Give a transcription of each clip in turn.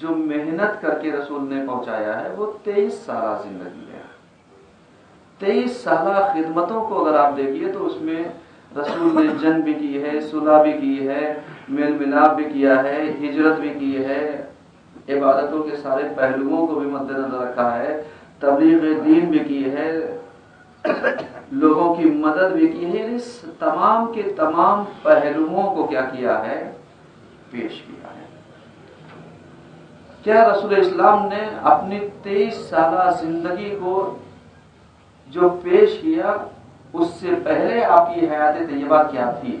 جو محنت کر کے رسول نے پہنچایا ہے وہ 23 سالہ زندگی ہے. 23 سالہ خدمتوں کو اگر آپ دیکھیے تو اس میں رسول نے جنگ بھی کی ہے، صلح بھی کی ہے، میل ملاپ بھی کیا ہے، ہجرت بھی کی ہے، عبادتوں کے سارے پہلوؤں کو بھی مد نظر رکھا ہے، تبلیغ دین بھی کی ہے، لوگوں کی مدد بھی کی ہے. اس تمام کے تمام پہلوؤں کو کیا کیا ہے؟ پیش کیا ہے. کیا رسول اسلام نے اپنی 23 سالہ زندگی کو جو پیش کیا اس سے پہلے آپ کی حیات طیبہ کیا تھی؟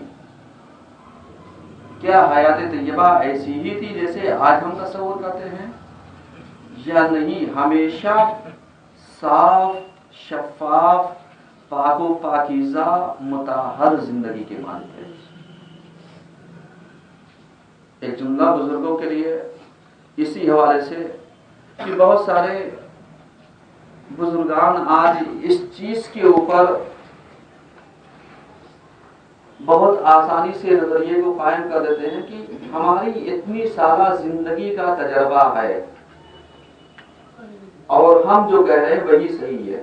کیا حیات طیبہ ایسی ہی تھی جیسے آج ہم تصور کرتے ہیں، یا نہیں ہمیشہ صاف شفاف پاک و پاکیزہ مطہر زندگی کے مالک ہے؟ ایک جملہ بزرگوں کے لیے اسی حوالے سے کہ بہت سارے بزرگان آج اس چیز کے اوپر بہت آسانی سے نظریے کو قائم کر دیتے ہیں کہ ہماری اتنی سالہ زندگی کا تجربہ ہے اور ہم جو کہہ رہے ہیں وہی صحیح ہے.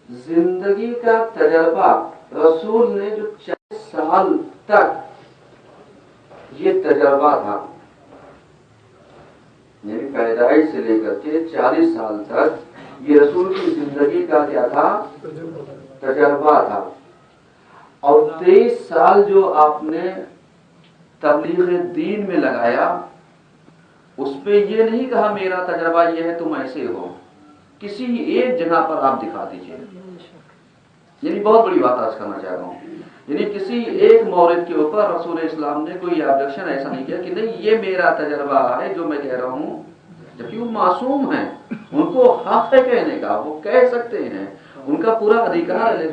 زندگی کا تجربہ رسول نے جو 40 سال تک یہ تجربہ تھا، یعنی پیدائش سے لے کر کے 40 سال تک یہ رسول کی زندگی کا کیا تھا؟ تجربہ تھا. اور 23 سال جو آپ نے تبلیغ دین میں لگایا اس پہ یہ نہیں کہا میرا تجربہ یہ ہے تم ایسے ہو. کسی ایک جگہ پر آپ دکھا دیجئے، یعنی بہت بڑی بات آج کرنا چاہ رہا ہوں، یعنی کسی ایک مورد کے اوپر رسول اسلام نے کوئی آبجیکشن ایسا نہیں کیا کہ نہیں یہ میرا تجربہ ہے جو میں کہہ رہا ہوں، جبکہ وہ معصوم ہیں، ان کو حق ہے کہنے کا، وہ کہہ سکتے ہیں، ان کا پورا ادھیکار ہے.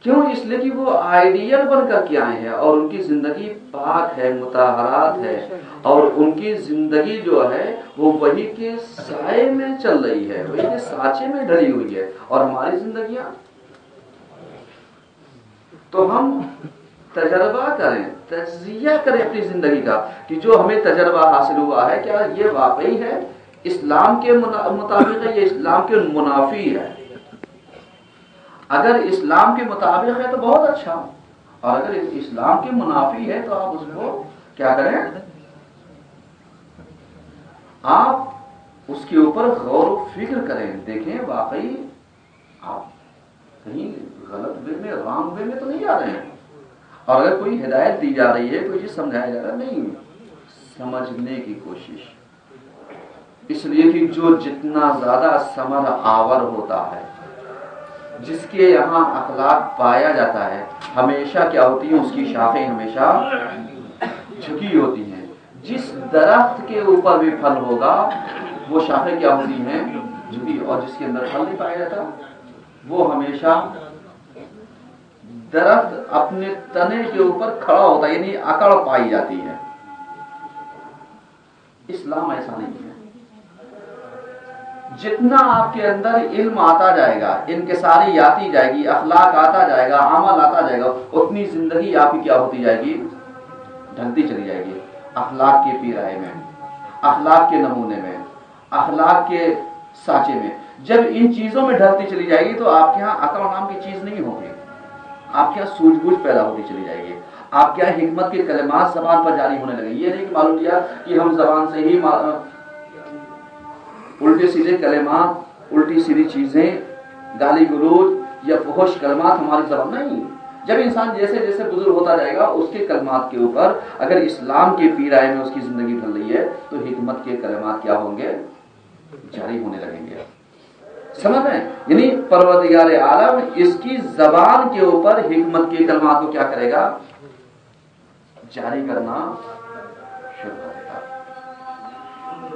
کیوں؟ اس لیے کہ وہ آئیڈیل بن کر کے آئے ہیں اور ان کی زندگی پاک ہے، مطہرات ہے، اور ان کی زندگی جو ہے وہ وہی کے سائے میں چل رہی ہے، وہی کے سانچے میں ڈھلی ہوئی ہے. اور ہماری زندگیاں تو ہم تجربہ کریں، تجزیہ کریں اپنی زندگی کا کہ جو ہمیں تجربہ حاصل ہوا ہے کیا یہ واقعی ہے، اسلام کے مطابق ہے یا اسلام کے منافی ہے. اگر اسلام کے مطابق ہے تو بہت اچھا، اور اگر اسلام کے منافی ہے تو آپ اس کو کیا کریں؟ آپ اس کے اوپر غور و فکر کریں، دیکھیں واقعی آپ کہیں غلط وے میں، رانگ وے میں تو نہیں جا رہے ہیں. اور اگر کوئی ہدایت دی جا رہی ہے، کوئی چیز سمجھایا جا رہا ہے، نہیں سمجھنے کی کوشش. اس لیے کہ جو جتنا زیادہ ثمر آور ہوتا ہے، جس کے یہاں اخلاق پایا جاتا ہے، ہمیشہ کیا ہوتی ہیں؟ اس کی شاخیں ہمیشہ جھکی ہوتی ہیں. جس درخت کے اوپر بھی پھل ہوگا وہ شاخیں کیا ہوتی ہیں؟ جھکی. اور جس کے اندر پھل نہیں پایا جاتا وہ ہمیشہ درخت اپنے تنے کے اوپر کھڑا ہوتا ہے، یعنی اکڑ پائی جاتی ہے. اسلام ایسا نہیں ہے. جتنا آپ کے اندر علم آتا جائے گا، انکساری آتی جائے گی، اخلاق آتا جائے گا، عمل آتا جائے گا، اتنی زندگی آپ کی کیا ہوتی جائے گی؟ ڈھلتی چلی جائے گی. اخلاق کے پیرائے میں، اخلاق کے نمونے میں، اخلاق کے سانچے میں. جب ان چیزوں میں ڈھلتی چلی جائے گی تو آپ کے ہاں عقل نام کی چیز نہیں ہوگی، آپ کے یہاں سوجھ بوجھ پیدا ہوتی چلی جائے گی. آپ کے یہاں حکمت کے کلمات زبان پر جاری ہونے لگے. یہ نہیں کہ معلوم کیا کہ ہم زبان سے ہی الٹے سیدھے کلمات، الٹی سیدھی چیزیں، گالی گلوچ یا فحش کلمات ہماری زبان نہیں. جب انسان جیسے جیسے بزرگ ہوتا جائے گا اس کے کلمات کے اوپر اگر اسلام کے پیرائے میں اس کی زندگی ڈھل رہی ہے تو حکمت کے کلمات کیا ہوں گے؟ جاری ہونے لگیں گے. سمجھ رہے ہیں؟ یعنی پروردگار عالم اس کی زبان کے اوپر حکمت کے کلمات کو کیا کرے گا؟ جاری کرنا شروع کرے گا.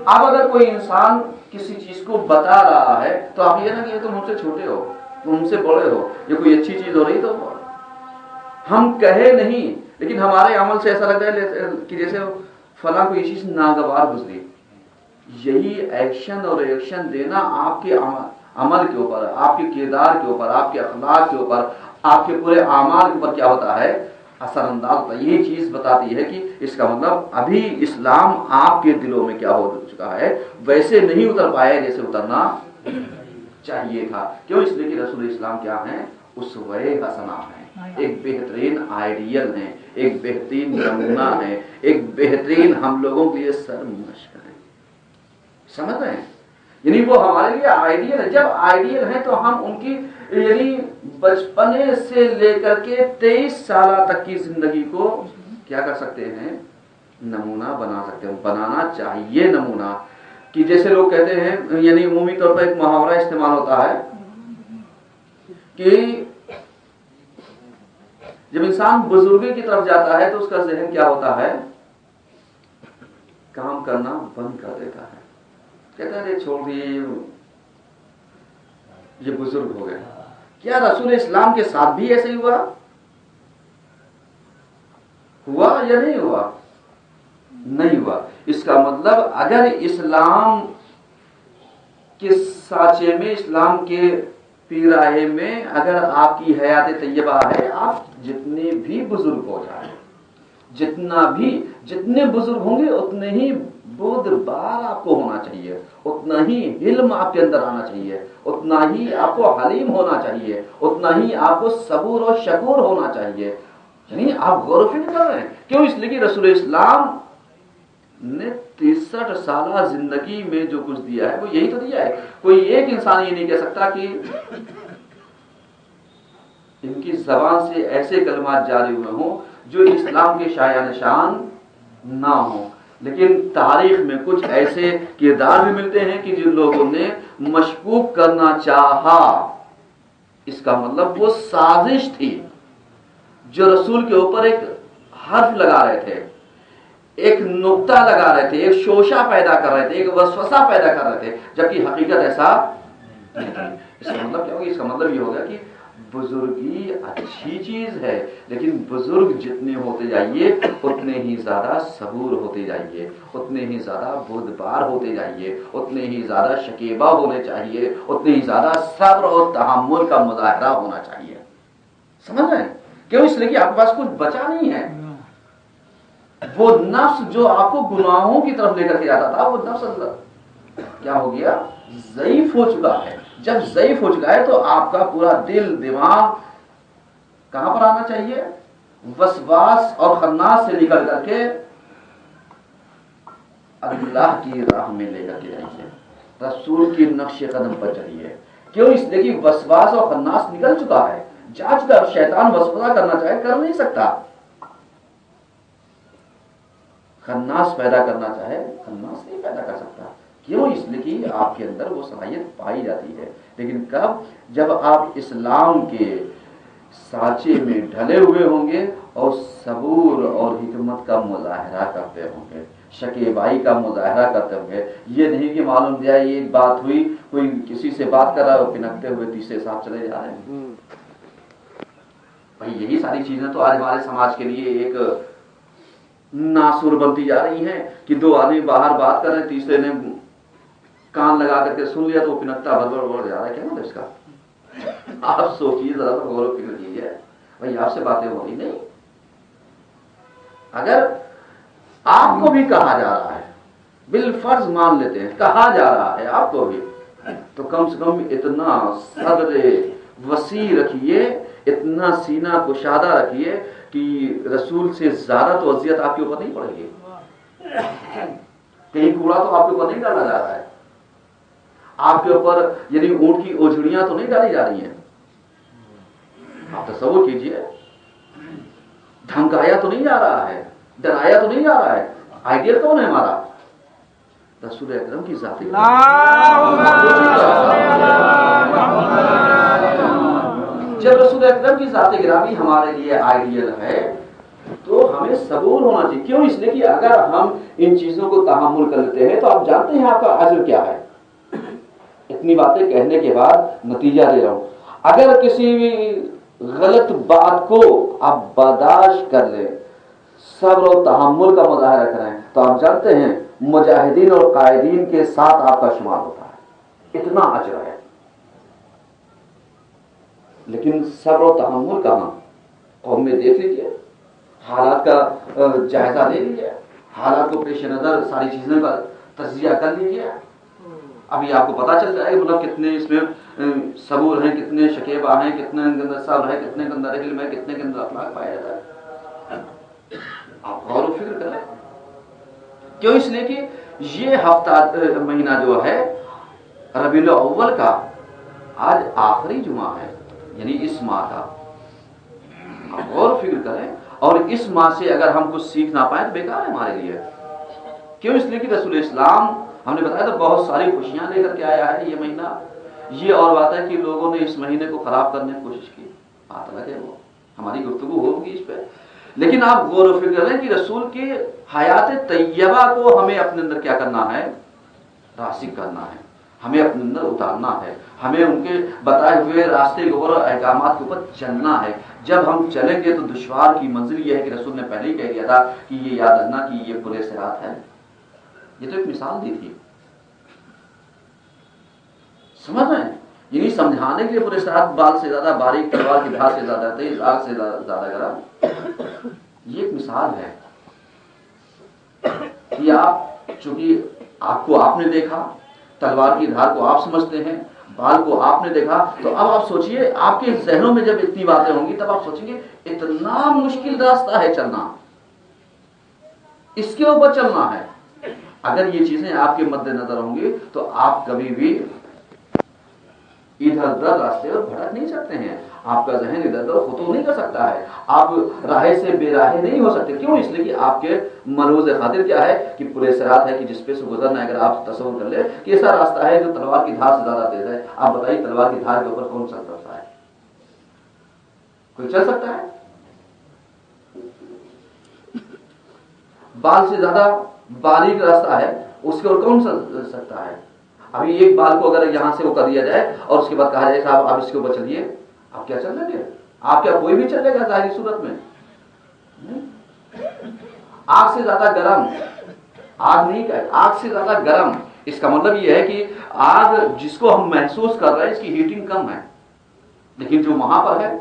اب اگر کوئی انسان کسی چیز کو بتا رہا ہے تو آپ یہ نہ کہ تم ہم سے چھوٹے ہو، تم ہم سے بڑے ہو، یہ کوئی اچھی چیز ہو رہی تو ہم کہے نہیں، لیکن ہمارے عمل سے ایسا لگتا ہے کہ جیسے فلاں کوئی چیز ناگوار گزری. یہی ایکشن اور ریئیکشن دینا آپ کے عمل کے اوپر، آپ کے کردار کے اوپر، آپ کے اخلاق کے اوپر، آپ کے پورے اعمال کے اوپر کیا ہوتا ہے؟ اثر انداز ہوتا ہے. یہی چیز بتاتی ہے کہ اس کا مطلب ابھی اسلام آپ کے دلوں میں کیا ہو چکا ہے، ویسے نہیں اتر پایا جیسے اترنا چاہیے تھا. کیوں؟ اس لیے کہ رسول اسلام کیا ہیں؟ اسوہ حسنہ ہیں، ایک بہترین آئیڈیل ہیں، ایک بہترین نمونہ ہیں، ایک بہترین ہم لوگوں کے لیے سرمشق ہیں. سمجھ رہے ہیں؟ یعنی وہ ہمارے لیے آئیڈیل ہے. جب آئیڈیل ہے تو ہم ان کی یعنی بچپنے سے لے کر کے 23 سالہ تک کی زندگی کو کیا کر سکتے ہیں؟ نمونہ بنا سکتے ہیں. بنانا چاہیے نمونہ. کہ جیسے لوگ کہتے ہیں، یعنی عمومی طور پر ایک محاورہ استعمال ہوتا ہے کہ جب انسان بزرگی کی طرف جاتا ہے تو اس کا ذہن کیا ہوتا ہے؟ کام کرنا بند کر دیتا ہے. کہتے ہیں چھوڑ دیے، یہ بزرگ ہو گئے. کیا رسول اسلام کے ساتھ بھی ایسے ہی ہوا یا نہیں ہوا؟ نہیں ہوا. اس کا مطلب اگر اسلام کے سانچے میں، اسلام کے پیراہے میں اگر آپ کی حیات طیبہ ہے، آپ جتنے بھی بزرگ ہو جائیں، جتنے بزرگ ہوں گے اتنے ہی بردبار آپ کو ہونا چاہیے، اتنا ہی علم آپ کے اندر آنا چاہیے، اتنا ہی آپ کو حلیم ہونا چاہیے، اتنا ہی آپ کو صبور اور شکور ہونا چاہیے. یعنی آپ غور و فکر کر رہے ہیں. کیوں؟ اس لیے کہ رسول اسلام نے 63 سالہ زندگی میں جو کچھ دیا ہے وہ یہی تو دیا ہے. کوئی ایک انسان یہ نہیں کہہ سکتا کہ ان کی زبان سے ایسے کلمات جاری ہوئے ہوں جو اسلام کے شایع نشان نہ ہوں. لیکن تاریخ میں کچھ ایسے کردار بھی ملتے ہیں کہ جن لوگوں نے مشکوک کرنا چاہا. اس کا مطلب وہ سازش تھی جو رسول کے اوپر ایک حرف لگا رہے تھے، ایک نقطہ لگا رہے تھے، ایک شوشہ پیدا کر رہے تھے، ایک وسوسہ پیدا کر رہے تھے، جبکہ حقیقت ایسا نہیں تھی. اس کا مطلب کیا ہوگا؟ اس کا مطلب یہ ہوگا کہ بزرگی اچھی چیز ہے، لیکن بزرگ جتنے ہوتے جائیے اتنے ہی زیادہ صبور ہوتے جائیے، اتنے ہی زیادہ بردبار ہوتے جائیے، اتنے ہی زیادہ شکیبہ ہونے چاہیے، اتنے ہی زیادہ صبر اور تحمل کا مظاہرہ ہونا چاہیے. سمجھ رہے ہیں؟ کیوں؟ اس لیے کہ آپ کے پاس کچھ بچا نہیں ہے. وہ نفس جو آپ کو گناہوں کی طرف لے کر کے جاتا تھا، وہ نفس کیا ہو گیا؟ ضعیف ہو چکا ہے. جب ضعیف ہو چکا ہے تو آپ کا پورا دل دماغ کہاں پر آنا چاہیے؟ وسواس اور خناس سے نکل کر کے اللہ کی راہ میں لے کر کے جائیے، رسول کی نقش قدم پر چلیے. کیوں؟ اس لیے کہ وسواس اور خناس نکل چکا ہے. جانچ کر شیطان وسوسہ کرنا چاہے کر نہیں سکتا، خناس پیدا کرنا چاہے خناس نہیں پیدا کر سکتا. کیوں؟ اس لیے کہ آپ کے اندر وہ صلاحیت پائی جاتی ہے. لیکن کب؟ جب آپ اسلام کے سانچے میں ڈھلے ہوئے ہوں گے اور صبور اور حکمت کا مظاہرہ کرتے ہوں گے، شکیبائی کا مظاہرہ کرتے ہوں گے. یہ نہیں کہ معلوم دیا یہ ایک بات ہوئی، کوئی کسی سے بات کر رہا ہے، پنکتے ہوئے تیسرے صاحب چلے جا رہے ہیں. بھائی یہی ساری چیزیں تو آج ہمارے سماج کے لیے ایک ناسور بنتی جا رہی ہیں کہ دو آدمی باہر بات کر رہے ہیں، تیسرے نے کان لگا کر کے سن لیا تو وہ پنکتا بڑھ جا رہا ہے. کیا مطلب اس کا؟ آپ سوچیے ذرا، غور و فکر کیجیے. بھائی آپ سے باتیں ہو رہی نہیں. اگر آپ کو بھی کہا جا رہا ہے، بالفرض مان لیتے ہیں کہا جا رہا ہے آپ کو بھی، تو کم سے کم اتنا صدر وسیع رکھیے، اتنا سینہ کشادہ رکھیے کہ رسول سے زیادہ تو اذیت آپ کے اوپر نہیں پڑے گی. کہیں کوڑا تو آپ کے اوپر نہیں ڈالا جا رہا ہے، آپ کے اوپر یعنی اونٹ کی اوجھڑیاں تو نہیں ڈالی جا رہی ہیں. آپ تصور کیجئے، دھمکایا تو نہیں جا رہا ہے، ڈرایا تو نہیں جا رہا ہے. آئیڈیل کون ہے ہمارا؟ رسول اکرم کی ذات. جب رسول اکرم کی ذات گرامی ہمارے لیے آئیڈیل ہے تو ہمیں صبور ہونا چاہیے. کیوں؟ اس لیے کہ اگر ہم ان چیزوں کو تحمل کر لیتے ہیں تو آپ جانتے ہیں آپ کا اجر کیا ہے. اتنی باتیں کہنے کے بعد نتیجہ دے رہا ہوں، اگر کسی غلط بات کو آپ برداشت کر لیں، صبر و تحمل کا مظاہرہ کریں، تو آپ جانتے ہیں مجاہدین اور قائدین کے ساتھ آپ کا شمار ہوتا ہے. اتنا اجر ہے. لیکن صبر و تحمل کہاں؟ قوم میں دیکھ لیجیے، حالات کا جائزہ لے لیجیے، حالات کو پیش نظر ساری چیزوں کا تجزیہ کر لیجیے، ابھی آپ کو پتا چل جائے گا مطلب کتنے اس میں صبور ہیں، کتنے شکیبہ ہیں، کتنے گندہ صبر ہے، کتنے گندہ علم ہے، کتنے گندہ اخلاق پایا جاتا ہے۔ آپ غور و فکر کریں، کیوں؟ اس لیے کہ یہ ہفتہ مہینہ جو ہے ربیع الاول کا آج آخری جمعہ ہے، یعنی اس ماہ کا۔ آپ غور و فکر کریں، اور اس ماہ سے اگر ہم کچھ سیکھ نہ پائیں تو بیکار ہے ہمارے لیے۔ کیوں؟ اس لیے کہ رسول اسلام ہم نے بتایا تو بہت ساری خوشیاں لے کر کے آیا ہے یہ مہینہ۔ یہ اور بات ہے کہ لوگوں نے اس مہینے کو خراب کرنے کی کوشش کی، بات الگ ہے، وہ ہماری گفتگو ہوگی اس پہ۔ لیکن آپ غور و فکر کریں کہ رسول کی حیات طیبہ کو ہمیں اپنے اندر کیا کرنا ہے؟ راسخ کرنا ہے، ہمیں اپنے اندر اتارنا ہے، ہمیں ان کے بتائے ہوئے راستے کے اوپر اور احکامات کے اوپر چلنا ہے۔ جب ہم چلیں گے تو دشوار کی منزل یہ ہے کہ رسول نے پہلے ہی کہہ دیا تھا کہ یہ یاد رکھنا کہ یہ پورے صراط ہے۔ یہ تو ایک مثال دی تھی، سمجھ رہے ہیں؟ یعنی سمجھانے کے لیے پورے صراط بال سے زیادہ باریک، تلوار کی دھار سے زیادہ تیز، آگ سے زیادہ گرم، یہ ایک مثال ہے کہ آپ چونکہ آگ کو آپ نے دیکھا، تلوار کی دھار کو آپ سمجھتے ہیں، بال کو آپ نے دیکھا، تو اب آپ سوچئے آپ کے ذہنوں میں جب اتنی باتیں ہوں گی تب آپ سوچیں گے اتنا مشکل راستہ ہے چلنا، اس کے اوپر چلنا ہے۔ اگر یہ چیزیں آپ کے مد نظر ہوں گی تو آپ کبھی بھی ادھر ادھر راستے پر بھٹک نہیں سکتے ہیں، آپ کا ذہن ادھر ادھر خطو نہیں کر سکتا ہے، آپ راہ سے بے راہ نہیں ہو سکتے۔ کیوں؟ اس لیے کہ آپ کے ملحوظ خاطر کیا ہے کہ پورے صراط ہے کہ جس پہ سے گزرنا ہے۔ اگر آپ تصور کر لیں کہ ایسا راستہ ہے جو تلوار کی دھار سے زیادہ تیز ہے، آپ بتائیے تلوار کی دھار کے اوپر کون چل سکتا ہے؟ کوئی چل سکتا ہے؟ بال سے زیادہ باریک راستہ ہے، اس کے اوپر کون چل سکتا ہے؟ ابھی ایک بال کو اگر یہاں سے وہ کر دیا جائے اور اس کے بعد کہا جائے صاحب آپ اس کے اوپر چلیے، آپ کیا چل لیں گے؟ آپ کیا کوئی بھی چلے گا ظاہری صورت میں؟ آگ سے زیادہ گرم، آگ نہیں کہ آگ سے زیادہ گرم، اس کا مطلب یہ ہے کہ آگ جس کو ہم محسوس کر رہے ہیں اس کی ہیٹنگ کم ہے، لیکن جو وہاں پر ہے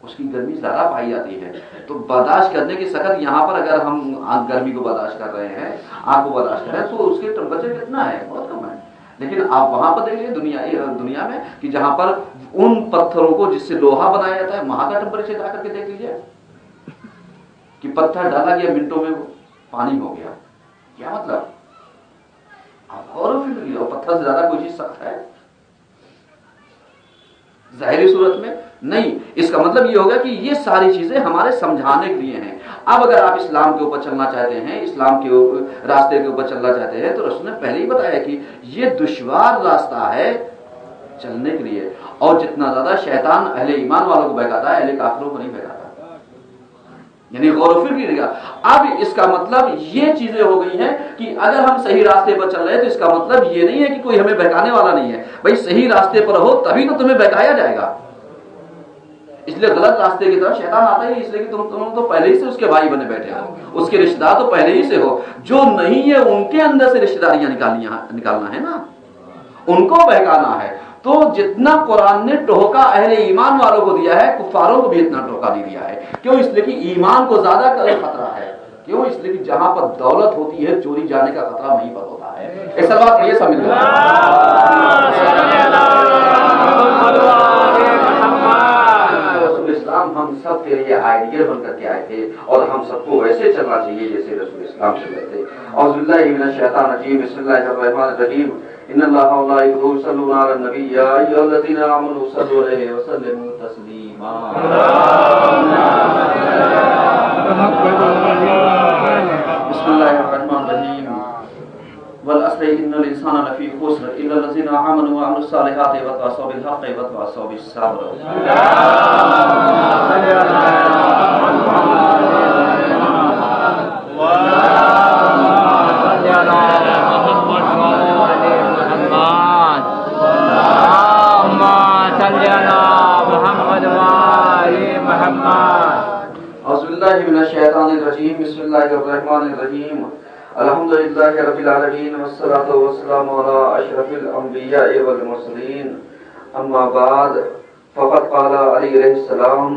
اس کی گرمی زیادہ پائی جاتی ہے۔ تو برداشت کرنے کی سخت یہاں پر اگر ہم گرمی کو برداشت کر رہے ہیں، آگ کو برداشت کر رہے ہیں، تو اس کے ٹیمپریچر کتنا ہے؟ بہت کم ہے۔ لیکن آپ وہاں پر دیکھیے دنیا میں کہ جہاں پر ان پتھروں کو جس سے لوہا بنایا جاتا ہے، وہاں کا ٹیمپریچر جا کر کے دیکھ لیجیے کہ پتھر ڈالا گیا منٹوں میں پانی ہو گیا، کیا مطلب؟ آپ غور و فکر کیجیے، پتھر سے زیادہ کوئی چیز سخت ہے ظاہری صورت میں؟ نہیں۔ اس کا مطلب یہ ہوگا کہ یہ ساری چیزیں ہمارے سمجھانے کے لیے ہیں۔ اب اگر آپ اسلام کے اوپر چلنا چاہتے ہیں، اسلام کے راستے کے اوپر چلنا چاہتے ہیں، تو رسول نے پہلے ہی بتایا کہ یہ دشوار راستہ ہے چلنے کے لیے، اور جتنا زیادہ شیطان اہل ایمان والوں کو بہکاتا ہے، اہل کافروں کو نہیں بہکاتا۔ یعنی غور و فکر کیجیے گا۔ اب اس کا مطلب یہ چیزیں ہو گئی ہیں کہ اگر ہم صحیح راستے پر چل رہے ہیں تو اس کا مطلب یہ نہیں ہے کہ کوئی ہمیں بہکانے والا نہیں ہے۔ بھائی صحیح راستے پر ہو تبھی تو تمہیں بہکایا جائے گا، اس لیے غلط راستے کی طرف شیطان آتا ہی، اس لیے کہ تم تو پہلے ہی سے اس کے بھائی بنے بیٹھے ہو، اس کے رشتہ دار تو پہلے ہی سے ہو، جو نہیں ہے ان کے اندر سے رشتہ داریاں نکالنا ہے نا، ان کو بہکانا ہے۔ تو جتنا قرآن نے ٹوکا اہل ایمان والوں کو دیا ہے، کفاروں کو بھی اتنا ٹوکا نہیں دیا ہے۔ کیوں؟ اس لیے کہ ایمان کو زیادہ خطرہ ہے۔ کیوں؟ اس لیے کہ جہاں پر دولت ہوتی ہے چوری جانے کا خطرہ وہیں پر ہوتا ہے۔ ایسا بات یہ سمجھ لو۔ رسول اسلام ہم سب کے لیے آئیڈیل بن کر کے آئے تھے، اور ہم سب کو ویسے چلنا چاہیے جیسے رسول اسلام چل رہے تھے۔ اعوذ باللہ من الشیطان الرجیم، بسم اللہ الرحمن الرحیم۔ ان اللہ وملائکتہ یصلون علی النبی یا ایھا الذین آمنوا صلوا علیہ وسلموا تسلیما۔ بسم اللہ الرحمن الرحیم۔ والعصر ان الانسان لفی خسر الا الذین آمنوا وعملوا الصالحات وتواصوا بالحق وتواصوا بالصبر۔ من الشیطان الرجیم، بسم اللہ الرحمن الرحیم۔ الحمدللہ رب العالمین والصلاة والسلام علی اشرف الانبیاء والمرسلین، اما بعد فقد قال علی علیہ السلام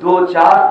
2-4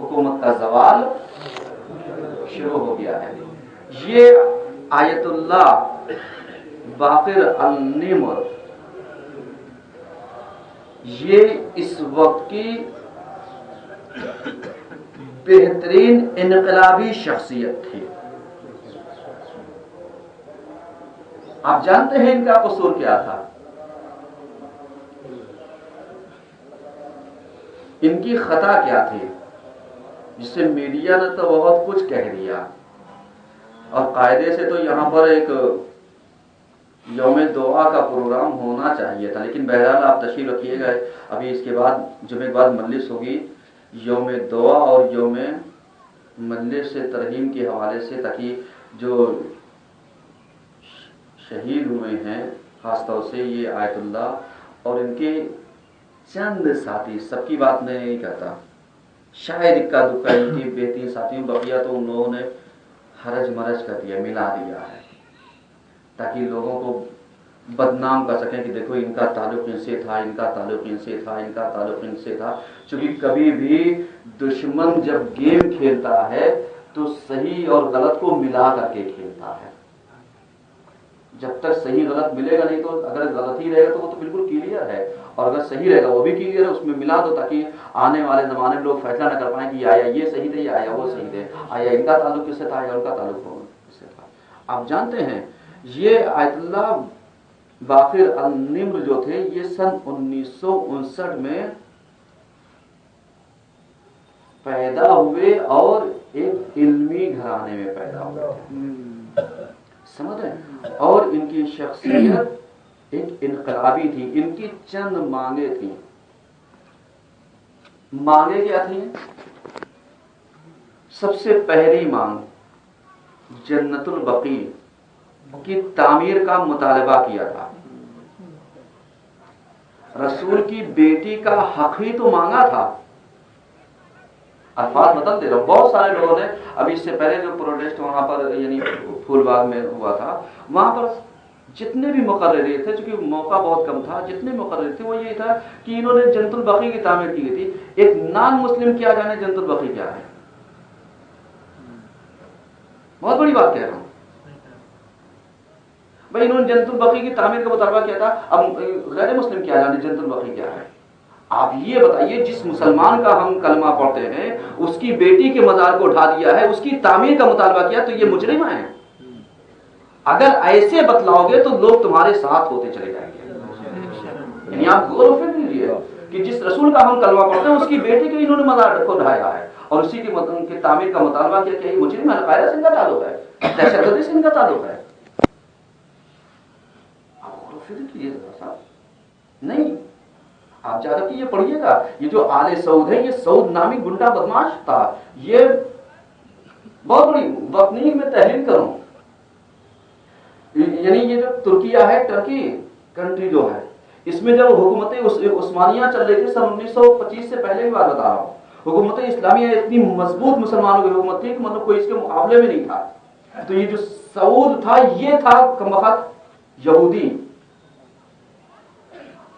حکومت کا زوال شروع ہو گیا ہے۔ یہ آیت اللہ باقر النمر یہ اس وقت کی بہترین انقلابی شخصیت تھی۔ آپ جانتے ہیں ان کا قصور کیا تھا؟ ان کی خطا کیا تھی جس سے میڈیا نے تو بہت کچھ کہہ دیا، اور قاعدے سے تو یہاں پر ایک یوم دعا کا پروگرام ہونا چاہیے تھا، لیکن بہرحال آپ تشریف رکھیے گا، ابھی اس کے بعد جمعے کے بعد مجلس ہوگی یوم دعا اور یوم مجلس سے ترحیم کے حوالے سے، تاکہ جو شہید ہوئے ہیں خاص طور سے یہ آیت اللہ اور ان کے چند ساتھی، سب کی بات میں نہیں کہتا، شاید اکا دکا ان کی بہترین ساتھیوں، بقیہ تو ان لوگوں نے حرج مرج کر دیا، ملا دیا ہے، تاکہ لوگوں کو بدنام کر سکیں کہ دیکھو ان کا تعلق ان سے تھا، ان کا تعلق ان سے تھا، ان کا تعلق ان سے تھا۔ چونکہ کبھی بھی دشمن جب گیم کھیلتا ہے تو صحیح اور غلط کو ملا کر کے کھیلتا ہے۔ جب تک صحیح غلط ملے گا نہیں، تو اگر غلط ہی رہے گا تو وہ تو بالکل کلیئر ہے، اور اگر صحیح رہے گا وہ بھی کلیئر ہے، اس میں ملا دو تاکہ آنے والے زمانے میں لوگ فیصلہ نہ کر پائیں کہ آیا یہ صحیح تھے یا آیا وہ صحیح تھے، آیا ان کا تعلق کس سے تھا یا ان کا تعلق کس سے تھا۔ آپ جانتے ہیں یہ آیت اللہ باقر النمر جو تھے یہ سن 1959 میں پیدا ہوئے اور ایک علمی گھرانے میں پیدا ہوئے، سمجھ رہے ہیں، اور ان کی شخصیت ایک انقلابی تھی۔ ان کی چند مانگیں تھیں۔ مانگیں کیا تھیں؟ سب سے پہلی مانگ جنت البقیع کی تعمیر کا مطالبہ کیا تھا۔ رسول کی بیٹی کا حق ہی تو مانگا تھا۔ الفاظ بدل دے رہا ہوں، بہت سارے لوگوں نے ابھی اس سے پہلے جو پروٹیسٹ وہاں پر یعنی پھول باغ میں ہوا تھا، وہاں پر جتنے بھی مقررے تھے، چونکہ موقع بہت کم تھا، جتنے مقررے تھے وہ یہ تھا کہ انہوں نے جنت البقیع کی تعمیر کی تھی۔ ایک نان مسلم کیا جانے جنت البقیع کیا ہے؟ بہت بڑی بات کہہ رہا ہوں بھائی، انہوں نے جنت البقیع کی تعمیر کا مطالبہ کیا تھا، اب غیر مسلم کیا جانے جنت البقیع کیا ہے؟ آپ یہ بتائیے، جس مسلمان کا ہم کلمہ پڑھتے ہیں اس کی بیٹی کے مزار کو اٹھا دیا ہے، اس کی تعمیر کا مطالبہ کیا، تو یہ مجرم ہیں۔ اگر ایسے بتلاؤ گے تو لوگ تمہارے ساتھ ہوتے چلے جائیں گے۔ یعنی آپ غور و فکر کیجیے کہ جس رسول کا ہم کلمہ پڑھتے ہیں اس کی بیٹی کے انہوں نے مزار کو اٹھایا ہے اور اسی کی تعمیر کا مطالبہ کیا، یہ مجرم ہے؟ القاعدہ سے ان کا تعلق ہے، دہشت گردی سے ان کا تعلق ہے۔ آپ غور و فکر کیجیے صاحب، نہیں، آپ جا کر یہ پڑھیے گا، یہ جو آل سعود ہے، یہ سعود نامی گنڈا بدماش تھا، یہ بہت بڑی وقت نہیں میں تحریر کروں، یعنی یہ جو ترکیہ ہے، ٹرکی کنٹری جو ہے، اس میں جب حکومت عثمانیہ چل رہی تھی سن 1925 سے پہلے کی بات بتا رہا ہوں، حکومت اسلامیہ اتنی مضبوط مسلمانوں کی حکومت تھی کہ مطلب کوئی اس کے مقابلے میں نہیں تھا۔ تو یہ جو سعود تھا یہ تھا کمبخت یہودی،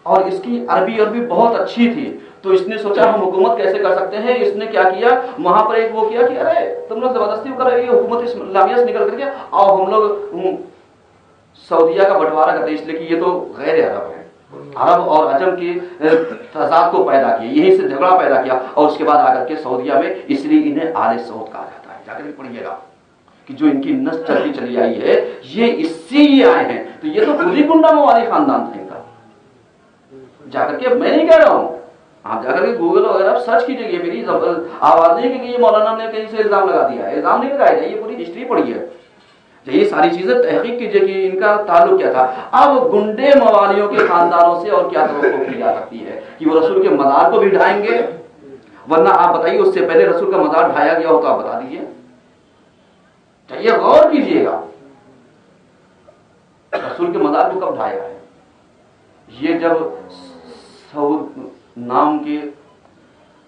اور اس کی عربی بہت اچھی تھی، تو اس نے سوچا ہم حکومت کیسے کر سکتے ہیں۔ اس نے کیا کیا، وہاں پر ایک وہ کیا کہ ارے تم لوگ زبردستی کر رہے ہو، حکومت اسلامیہ سے نکل کر کے اور ہم لوگ سعودیہ کا بٹوارا کرتے ہیں، اس لیے کہ یہ تو غیر عرب ہے، عرب اور عجم کی تضاد کو پیدا کیا، یہیں سے جھگڑا پیدا کیا، اور اس کے بعد آ کر کے سعودیہ میں اس لیے انہیں آل سعود کہا جاتا ہے۔ جا کر کے پڑھیے گا کہ جو ان کی نسل چلتی چلی آئی ہے یہ اس سے ہی آئے ہیں، تو یہ تو پوری گنڈا موالی خاندان تھا ان کا۔ جا کر کے میں نہیں کہہ رہا ہوں، آپ جا کر کے گوگل وغیرہ سرچ کیجیے گے، میری آواز نہیں کہ یہ مولانا نے کہیں سے الزام لگا دیا ہے، الزام نہیں لگایا جائے، یہ پوری ہسٹری پڑھی ہے، یہ ساری چیزیں تحقیق کیجیے کہ ان کا تعلق کیا تھا۔ اب گنڈے موالیوں کے خاندانوں سے اور کیا توقع کی جا سکتی ہے کہ وہ رسول کے مزار کو بھی ڈھائیں گے؟ ورنہ آپ بتائیے اس سے پہلے رسول کا مزار ڈھایا گیا ہو تو آپ بتا دیجیے، چاہیے غور کیجیے گا رسول کے مزار کو کب ڈھایا ہے۔ یہ جب سعود نام کے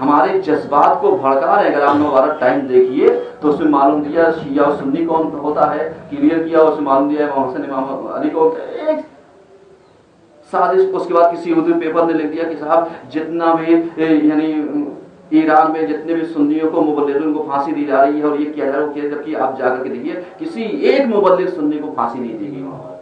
ہمارے جذبات کو بھڑکا رہے ہیں۔ اگر آپ مبارک ٹائم دیکھیے تو اس میں معلوم دیا شیعہ و سنی کون ہوتا ہے، کلیئر کیا، اس میں معلوم دیا امام حسن امام علی کو ایک سازش۔ اس کے بعد کسی اردو پیپر نے لکھ دیا کہ صاحب جتنا بھی یعنی ایران میں جتنے بھی سنیوں کو مبلغوں کو پھانسی دی جا رہی ہے اور یہ کیا جا رہا ہے، جبکہ آپ جا کر کے دیکھیے کسی ایک مبلغ سنی کو پھانسی نہیں دی گئی وہاں۔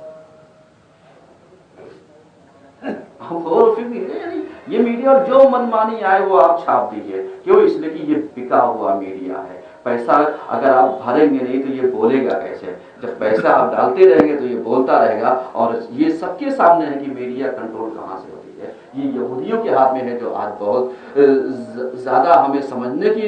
ہم غور و فکر یعنی یہ میڈیا اور جو منمانی آئے وہ آپ چھاپ دیجیے، کیوں؟ اس لیے کہ یہ بکا ہوا میڈیا ہے۔ پیسہ اگر آپ بھریں گے نہیں تو یہ بولے گا کیسے؟ جب پیسہ آپ ڈالتے رہیں گے تو یہ بولتا رہے گا۔ اور یہ سب کے سامنے ہے کہ میڈیا کنٹرول کہاں سے ہوتی ہے، یہ یہودیوں کے ہاتھ میں ہے، جو آج بہت زیادہ ہمیں سمجھنے کی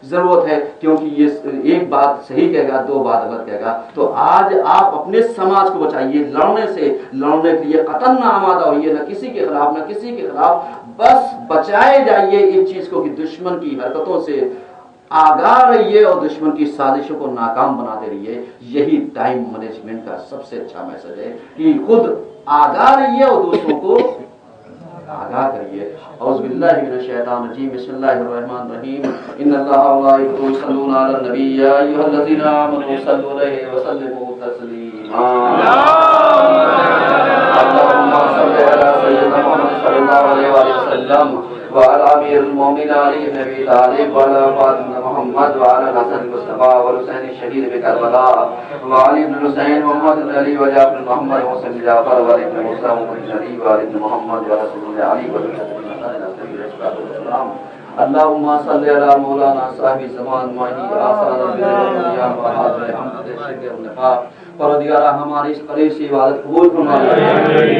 ضرورت ہے، کیونکہ یہ ایک بات صحیح کہے گا، دو بات غلط کہے گا۔ تو آج آپ اپنے سماج کو بچائیے، لڑنے کے لیے قطعاً نہ آمادہ ہوئیے، نہ کسی کے خلاف نہ کسی کے خلاف، بس بچائے جائیے اس چیز کو کہ دشمن کی حرکتوں سے آگاہ رہیے اور دشمن کی سازشوں کو ناکام بناتے رہیے۔ یہی ٹائم مینجمنٹ کا سب سے اچھا میسج ہے کہ خود آگاہ رہیے اور دوسروں کو آگاہ کریے۔ اعوذ باللہ من الشیطان الرجیم، بسم اللہ الرحمن الرحیم، ان اللہ وملائکتہ یصلون علی النبی یا ایھا الذین آمنوا صلوا علیہ وسلموا تسلیما۔ اللهم صل علی سیدنا محمد صلی اللہ علیہ وآلہ وسلم وعلى امیر المومنین علی بن ابی طالب وعلى فاطمہ محمد وعلى الحسن المصطفى والحسین الشہید بکربلاء وعلی بن الحسین محمد بن علی وجعفر بن محمد وحسن بن جعفر وعلی بن موسیٰ محمد بن علی وعلی بن محمد ورسول علی والسلام۔ اللهم صل على مولانا صاحب زمان ماہی آثار الانبیاء وحاضر حمد الشرک والنفاق۔ پروردگارہ ہماری اس قریب سے عبادت قبول فرما دے۔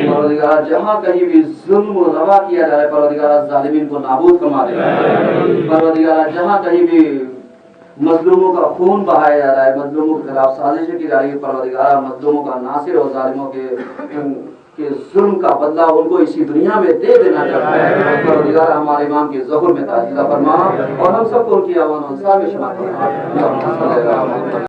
پروردگارہ جہاں کہیں بھی ظلم و روا کیا جائے، پروردگارہ ظالمین کو نابود فرما دے۔ پروردگارہ جہاں کہیں بھی مظلوموں کا خون بہایا جا رہا ہے، مظلوموں کے خلاف سازشیں کی جا رہی ہے، پروردگارہ مظلوموں کا ناصر اور ظالموں کے ظلم کا بدلہ ان کو اسی دنیا میں دے دینا چاہتا ہے۔ پروردگارہ ہمارے امام کے ظہور میں تعجیل فرما اور ہم سب کو ان کی آوان انصار میں شمار فرما۔